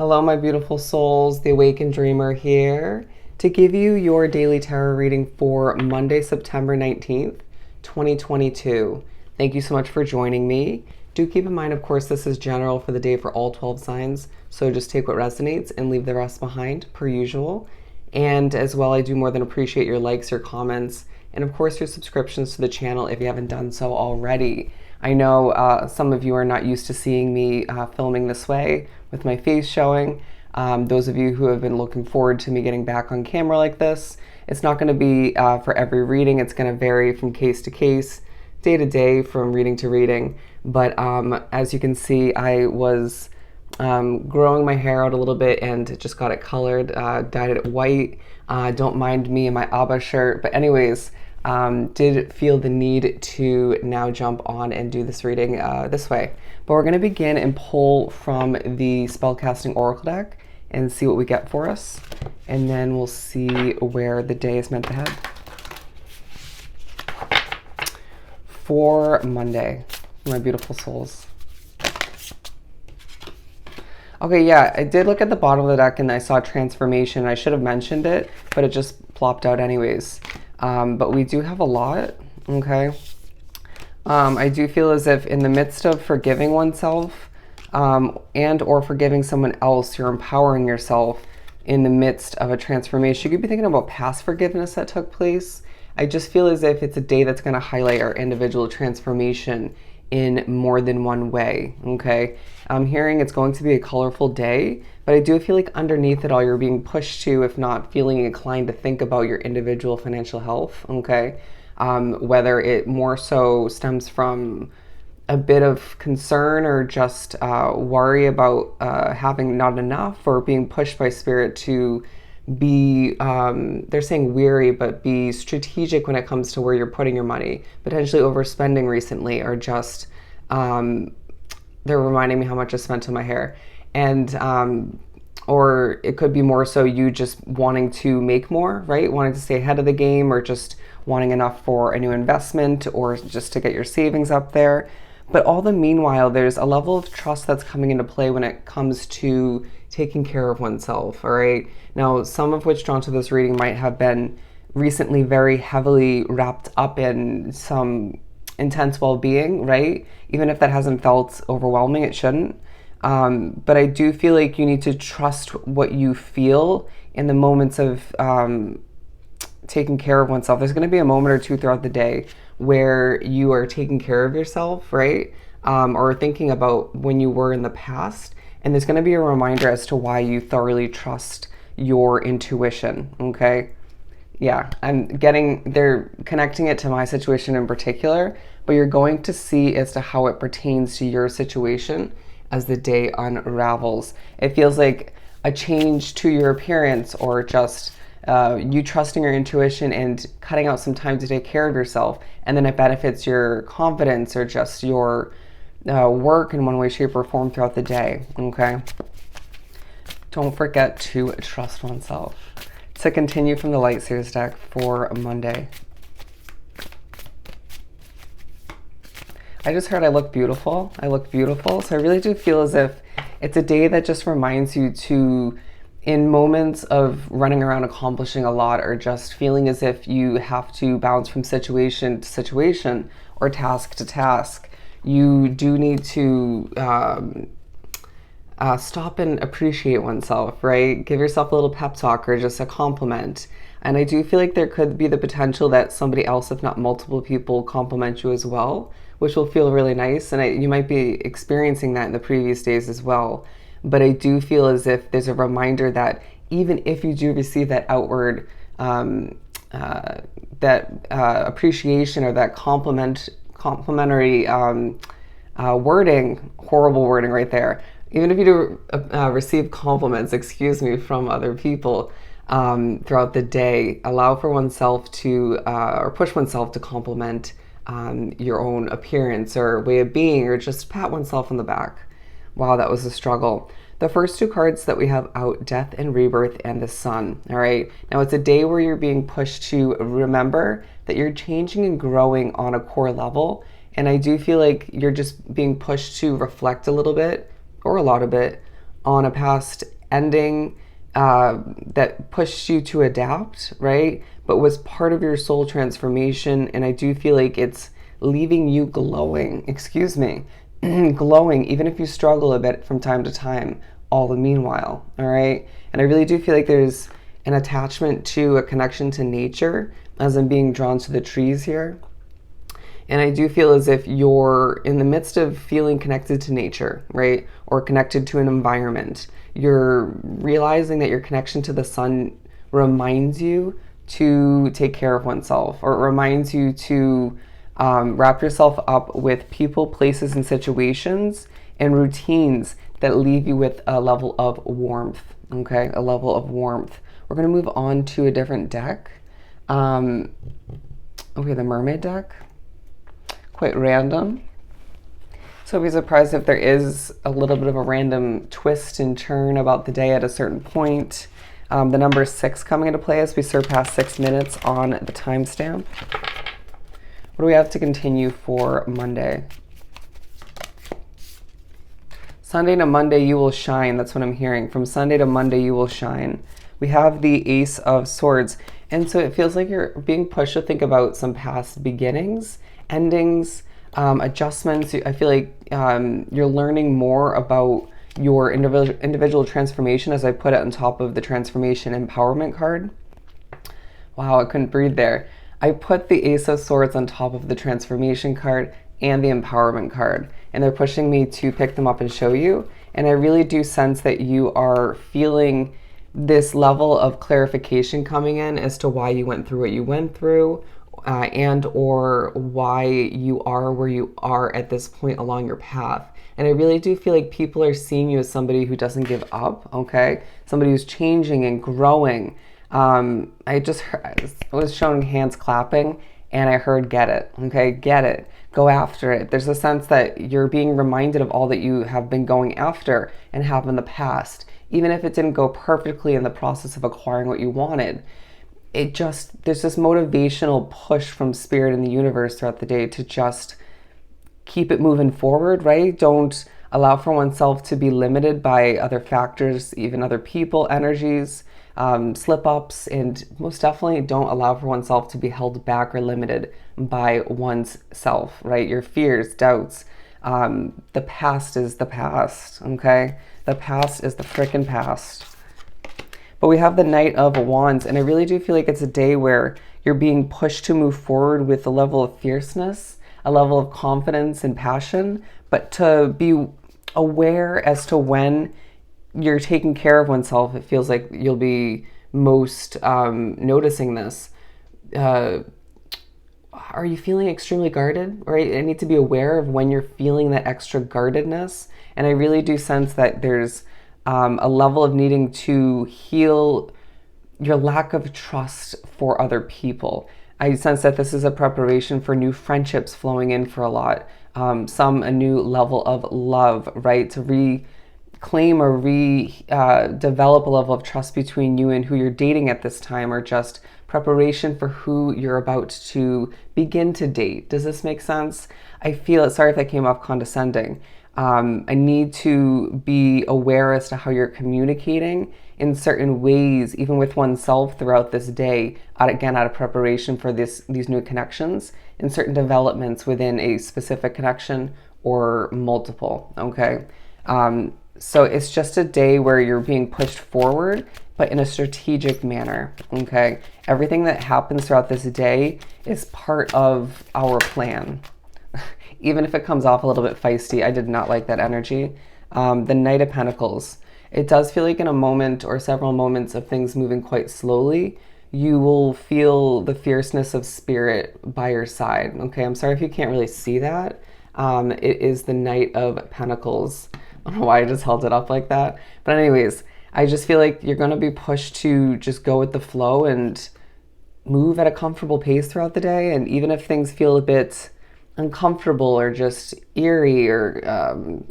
Hello, my beautiful souls. The Awakened Dreamer here to give you your daily tarot reading for Monday, September 19th, 2022. Thank you so much for joining me. Do keep in mind, of course, this is general for the day for all 12 signs, so just take what resonates and leave the rest behind, per usual. And as well, I do more than appreciate your likes, your comments, and of course, your subscriptions to the channel if you haven't done so already. I know some of you are not used to seeing me filming this way with my face showing. Those of you who have been looking forward to me getting back on camera like this, it's not going to be for every reading. It's going to vary from case to case, day to day, from reading to reading. But as you can see, I was growing my hair out a little bit and just got it colored, dyed it white. Don't mind me in my ABBA shirt. But anyways, did feel the need to now jump on and do this reading this way. But we're going to begin and pull from the Spellcasting Oracle deck and see what we get for us. And then we'll see where the day is meant to head. For Monday, my beautiful souls. Okay, yeah, I did look at the bottom of the deck and I saw transformation. I should have mentioned it, but it just plopped out anyways. But we do have a lot, okay? I do feel as if in the midst of forgiving oneself and or forgiving someone else, you're empowering yourself in the midst of a transformation. You could be thinking about past forgiveness that took place. I just feel as if it's a day that's going to highlight our individual transformation in more than one way, okay? I'm hearing it's going to be a colorful day, but I do feel like underneath it all, you're being pushed to, if not feeling inclined to think about your individual financial health, okay? Whether it more so stems from a bit of concern or just worry about having not enough, or being pushed by spirit to be, they're saying weary, but be strategic when it comes to where you're putting your money, potentially overspending recently, or just, they're reminding me how much I spent on my hair. And, or it could be more so you just wanting to make more, right? Wanting to stay ahead of the game, or just wanting enough for a new investment, or just to get your savings up there. But all the meanwhile, there's a level of trust that's coming into play when it comes to taking care of oneself, all right? Now, some of which drawn to this reading might have been recently very heavily wrapped up in some intense well-being, right? Even if that hasn't felt overwhelming, it shouldn't. But I do feel like you need to trust what you feel in the moments of taking care of oneself. There's going to be a moment or two throughout the day where you are taking care of yourself, right? Or thinking about when you were in the past. And there's going to be a reminder as to why you thoroughly trust your intuition, okay? Yeah, they're connecting it to my situation in particular, but you're going to see as to how it pertains to your situation as the day unravels. It feels like a change to your appearance, or just you trusting your intuition and cutting out some time to take care of yourself, and then it benefits your confidence or just your work in one way, shape, or form throughout the day, okay? Don't forget to trust oneself. To continue from the Light Seers deck for Monday. I just heard I look beautiful. I look beautiful. So I really do feel as if it's a day that just reminds you to, in moments of running around accomplishing a lot, or just feeling as if you have to bounce from situation to situation or task to task, you do need to stop and appreciate oneself, right? Give yourself a little pep talk or just a compliment. And I do feel like there could be the potential that somebody else, if not multiple people, compliment you as well, which will feel really nice. And you might be experiencing that in the previous days as well. But I do feel as if there's a reminder that even if you do receive that outward appreciation, or that complimentary wording, horrible wording right there, even if you do receive compliments, excuse me, from other people throughout the day, allow for oneself to, or push oneself to compliment your own appearance or way of being, or just pat oneself on the back. Wow, that was a struggle. The first two cards that we have out, Death and Rebirth and the Sun, all right? Now, it's a day where you're being pushed to remember that you're changing and growing on a core level. And I do feel like you're just being pushed to reflect a little bit, or a lot of it, on a past ending that pushed you to adapt, right? But was part of your soul transformation. And I do feel like it's leaving you glowing, excuse me, glowing, even if you struggle a bit from time to time, all the meanwhile, all right? And I really do feel like there's an attachment to a connection to nature as I'm being drawn to the trees here. And I do feel as if you're in the midst of feeling connected to nature, right? Or connected to an environment. You're realizing that your connection to the sun reminds you to take care of oneself, or it reminds you to wrap yourself up with people, places, and situations and routines that leave you with a level of warmth, okay? A level of warmth. We're going to move on to a different deck. Okay, the Mermaid deck. Quite random. So be surprised if there is a little bit of a random twist and turn about the day at a certain point. The number 6 coming into play as we surpass 6 minutes on the timestamp. What do we have to continue for Monday? Sunday to Monday you will shine. That's what I'm hearing. From Sunday to Monday you will shine. We have the Ace of Swords. And so it feels like you're being pushed to think about some past beginnings, endings, adjustments. I feel like you're learning more about your individual transformation, as I put it on top of the transformation empowerment card. Wow, I couldn't breathe there. I put the Ace of Swords on top of the transformation card and the empowerment card, and they're pushing me to pick them up and show you. And I really do sense that you are feeling this level of clarification coming in as to why you went through what you went through, and or why you are where you are at this point along your path. And I really do feel like people are seeing you as somebody who doesn't give up, okay? Somebody who's changing and growing. I was shown hands clapping, and I heard get it, okay? Get it. Go after it. There's a sense that you're being reminded of all that you have been going after and have in the past. Even if it didn't go perfectly in the process of acquiring what you wanted, there's this motivational push from spirit in the universe throughout the day to just keep it moving forward, right? Don't allow for oneself to be limited by other factors, even other people, energies, slip-ups, and most definitely don't allow for oneself to be held back or limited by one's self, right? Your fears, doubts. The past is the past, okay? The past is the frickin' past. But we have the Knight of Wands, and I really do feel like it's a day where you're being pushed to move forward with a level of fierceness, a level of confidence and passion, but to be aware as to when you're taking care of oneself. It feels like you'll be most noticing this. Are you feeling extremely guarded? Right? I need to be aware of when you're feeling that extra guardedness. And I really do sense that there's a level of needing to heal your lack of trust for other people. I sense that this is a preparation for new friendships flowing in for a lot. A new level of love, right? To reclaim or develop a level of trust between you and who you're dating at this time, or just preparation for who you're about to begin to date. Does this make sense? I feel it. Sorry if that came off condescending. I need to be aware as to how you're communicating in certain ways, even with oneself throughout this day, again, out of preparation for these new connections and certain developments within a specific connection or multiple, okay? So it's just a day where you're being pushed forward, but in a strategic manner, okay? Everything that happens throughout this day is part of our plan. Even if it comes off a little bit feisty, I did not like that energy. The Knight of Pentacles. It does feel like in a moment or several moments of things moving quite slowly, you will feel the fierceness of spirit by your side. Okay, I'm sorry if you can't really see that. It is the Knight of Pentacles. I don't know why I just held it up like that. But anyways, I just feel like you're going to be pushed to just go with the flow and move at a comfortable pace throughout the day. And even if things feel a bit uncomfortable or just eerie or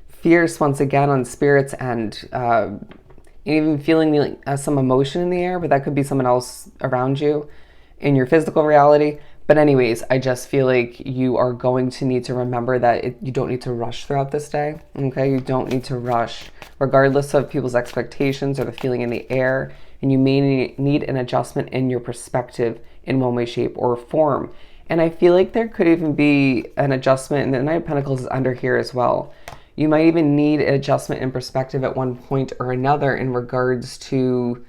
fierce once again on spirit's end, even feeling some emotion in the air, but that could be someone else around you in your physical reality. But anyways, I just feel like you are going to need to remember that you don't need to rush throughout this day, okay? You don't need to rush, regardless of people's expectations or the feeling in the air. And you may need an adjustment in your perspective in one way, shape, or form. And I feel like there could even be an adjustment, and the Knight of Pentacles is under here as well. You might even need an adjustment in perspective at one point or another in regards to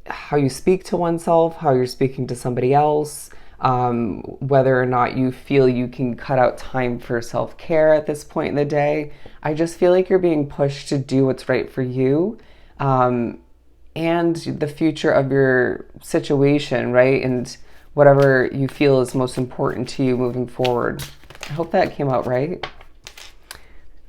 how you speak to oneself, how you're speaking to somebody else, whether or not you feel you can cut out time for self-care at this point in the day. I just feel like you're being pushed to do what's right for you, and the future of your situation, right? And whatever you feel is most important to you moving forward. I hope that came out right.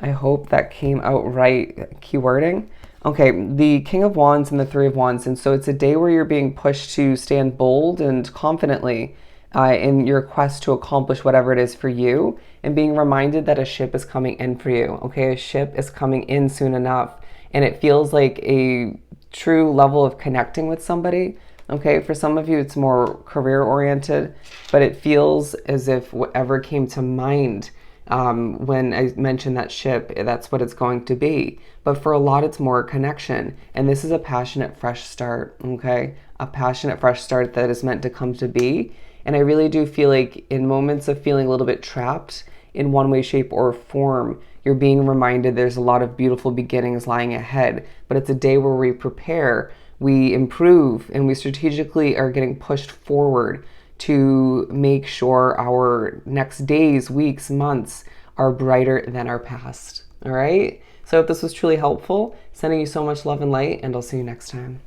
I hope that came out right. Keywording. Okay, the King of Wands and the Three of Wands. And so it's a day where you're being pushed to stand bold and confidently in your quest to accomplish whatever it is for you, and being reminded that a ship is coming in for you. Okay, a ship is coming in soon enough. And it feels like a true level of connecting with somebody. Okay, for some of you, it's more career oriented, but it feels as if whatever came to mind when I mentioned that ship, that's what it's going to be. But for a lot, it's more connection. And this is a passionate, fresh start, okay? A passionate, fresh start that is meant to come to be. And I really do feel like in moments of feeling a little bit trapped in one way, shape, or form, you're being reminded there's a lot of beautiful beginnings lying ahead. But it's a day where we prepare, we improve, and we strategically are getting pushed forward to make sure our next days, weeks, months are brighter than our past. All right? So if this was truly helpful, sending you so much love and light, and I'll see you next time.